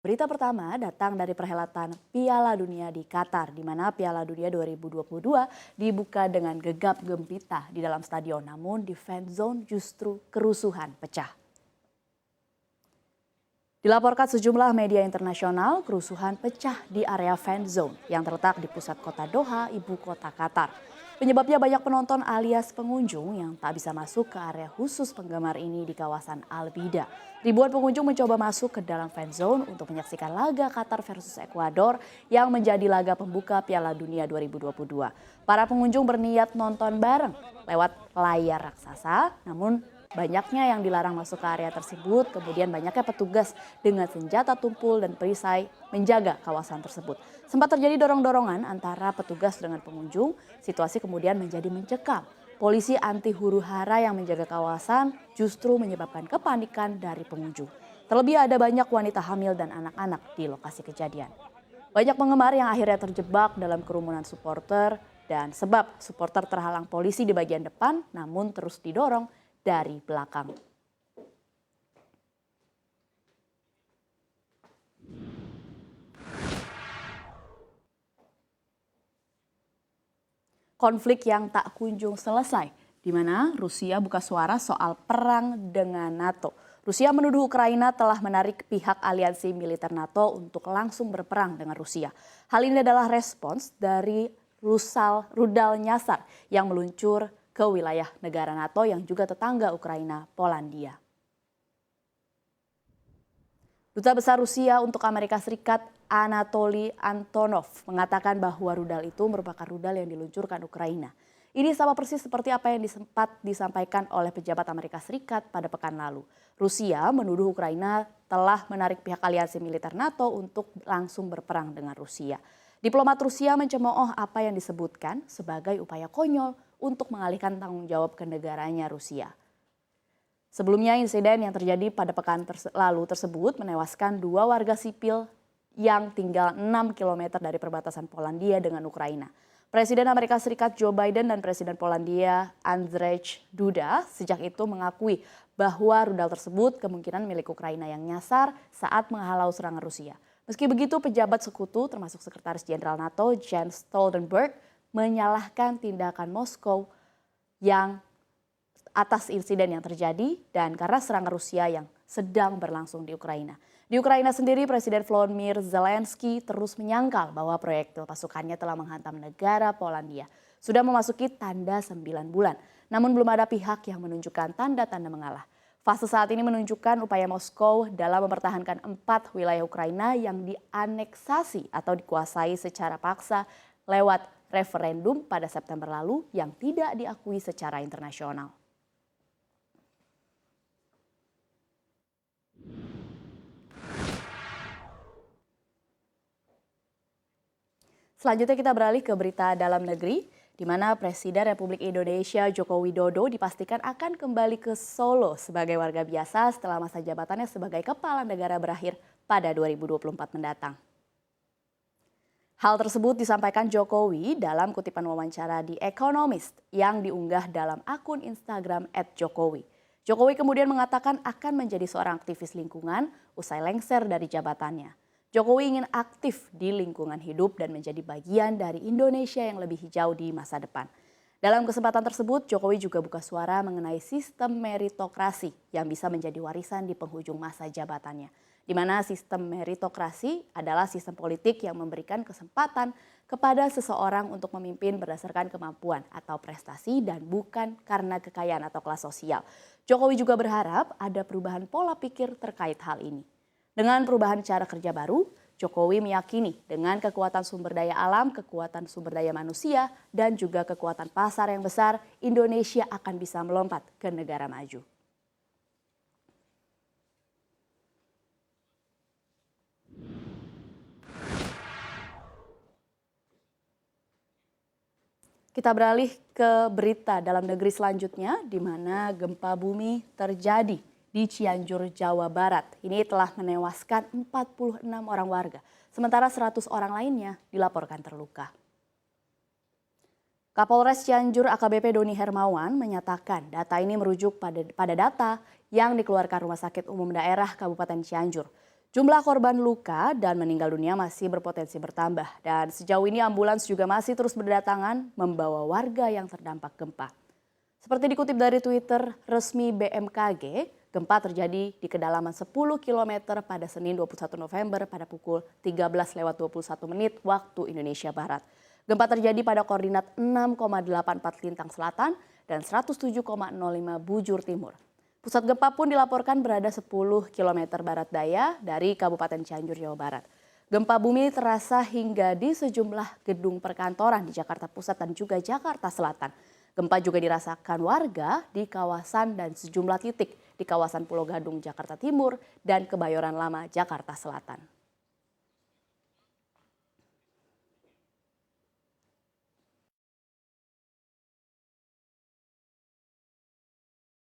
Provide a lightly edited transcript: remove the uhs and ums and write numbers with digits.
Berita pertama datang dari perhelatan Piala Dunia di Qatar, di mana Piala Dunia 2022 dibuka dengan gegap gempita di dalam stadion. Namun di fan zone justru kerusuhan pecah. Dilaporkan sejumlah media internasional, kerusuhan pecah di area fan zone yang terletak di pusat kota Doha, ibu kota Qatar. Penyebabnya banyak penonton alias pengunjung yang tak bisa masuk ke area khusus penggemar ini di kawasan Al-Bida. Ribuan pengunjung mencoba masuk ke dalam fan zone untuk menyaksikan laga Qatar versus Ekuador yang menjadi laga pembuka Piala Dunia 2022. Para pengunjung berniat nonton bareng lewat layar raksasa, namun banyaknya yang dilarang masuk ke area tersebut, kemudian banyaknya petugas dengan senjata tumpul dan perisai menjaga kawasan tersebut. Sempat terjadi dorong-dorongan antara petugas dengan pengunjung, situasi kemudian menjadi mencekam. Polisi anti huru-hara yang menjaga kawasan justru menyebabkan kepanikan dari pengunjung. Terlebih ada banyak wanita hamil dan anak-anak di lokasi kejadian. Banyak penggemar yang akhirnya terjebak dalam kerumunan supporter dan sebab supporter terhalang polisi di bagian depan namun terus didorong dari belakang. Konflik yang tak kunjung selesai, di mana Rusia buka suara soal perang dengan NATO. Rusia menuduh Ukraina telah menarik pihak aliansi militer NATO untuk langsung berperang dengan Rusia. Hal ini adalah respons dari rudal nyasar yang meluncur ke wilayah negara NATO yang juga tetangga Ukraina, Polandia. Duta Besar Rusia untuk Amerika Serikat Anatoly Antonov mengatakan bahwa rudal itu merupakan rudal yang diluncurkan Ukraina. Ini sama persis seperti apa yang sempat disampaikan oleh pejabat Amerika Serikat pada pekan lalu. Rusia menuduh Ukraina telah menarik pihak aliansi militer NATO untuk langsung berperang dengan Rusia. Diplomat Rusia mencemooh apa yang disebutkan sebagai upaya konyol untuk mengalihkan tanggung jawab ke negaranya Rusia. Sebelumnya insiden yang terjadi pada pekan lalu tersebut menewaskan 2 warga sipil yang tinggal 6 km dari perbatasan Polandia dengan Ukraina. Presiden Amerika Serikat Joe Biden dan Presiden Polandia Andrzej Duda sejak itu mengakui bahwa rudal tersebut kemungkinan milik Ukraina yang nyasar saat menghalau serangan Rusia. Meski begitu, pejabat sekutu termasuk Sekretaris Jenderal NATO Jens Stoltenberg menyalahkan tindakan Moskow yang atas insiden yang terjadi dan karena serangan Rusia yang sedang berlangsung di Ukraina. Di Ukraina sendiri, Presiden Volodymyr Zelensky terus menyangkal bahwa proyektil pasukannya telah menghantam negara Polandia. Sudah memasuki tanda 9 bulan, namun belum ada pihak yang menunjukkan tanda-tanda mengalah. Fase saat ini menunjukkan upaya Moskow dalam mempertahankan 4 wilayah Ukraina yang dianeksasi atau dikuasai secara paksa lewat referendum pada September lalu yang tidak diakui secara internasional. Selanjutnya kita beralih ke berita dalam negeri, di mana Presiden Republik Indonesia Joko Widodo dipastikan akan kembali ke Solo sebagai warga biasa setelah masa jabatannya sebagai kepala negara berakhir pada 2024 mendatang. Hal tersebut disampaikan Jokowi dalam kutipan wawancara di Economist yang diunggah dalam akun Instagram @jokowi. Jokowi kemudian mengatakan akan menjadi seorang aktivis lingkungan usai lengser dari jabatannya. Jokowi ingin aktif di lingkungan hidup dan menjadi bagian dari Indonesia yang lebih hijau di masa depan. Dalam kesempatan tersebut, Jokowi juga buka suara mengenai sistem meritokrasi yang bisa menjadi warisan di penghujung masa jabatannya. Di mana sistem meritokrasi adalah sistem politik yang memberikan kesempatan kepada seseorang untuk memimpin berdasarkan kemampuan atau prestasi dan bukan karena kekayaan atau kelas sosial. Jokowi juga berharap ada perubahan pola pikir terkait hal ini. Dengan perubahan cara kerja baru, Jokowi meyakini dengan kekuatan sumber daya alam, kekuatan sumber daya manusia, dan juga kekuatan pasar yang besar, Indonesia akan bisa melompat ke negara maju. Kita beralih ke berita dalam negeri selanjutnya, di mana gempa bumi terjadi di Cianjur, Jawa Barat. Ini telah menewaskan 46 orang warga, sementara 100 orang lainnya dilaporkan terluka. Kapolres Cianjur AKBP Doni Hermawan menyatakan data ini merujuk pada data yang dikeluarkan Rumah Sakit Umum Daerah Kabupaten Cianjur. Jumlah korban luka dan meninggal dunia masih berpotensi bertambah dan sejauh ini ambulans juga masih terus berdatangan membawa warga yang terdampak gempa. Seperti dikutip dari Twitter resmi BMKG, gempa terjadi di kedalaman 10 km pada Senin 21 November pada pukul 13.21 menit waktu Indonesia Barat. Gempa terjadi pada koordinat 6,84 Lintang Selatan dan 107,05 Bujur Timur. Pusat gempa pun dilaporkan berada 10 km barat daya dari Kabupaten Cianjur, Jawa Barat. Gempa bumi terasa hingga di sejumlah gedung perkantoran di Jakarta Pusat dan juga Jakarta Selatan. Gempa juga dirasakan warga di kawasan dan sejumlah titik di kawasan Pulau Gadung, Jakarta Timur dan Kebayoran Lama, Jakarta Selatan.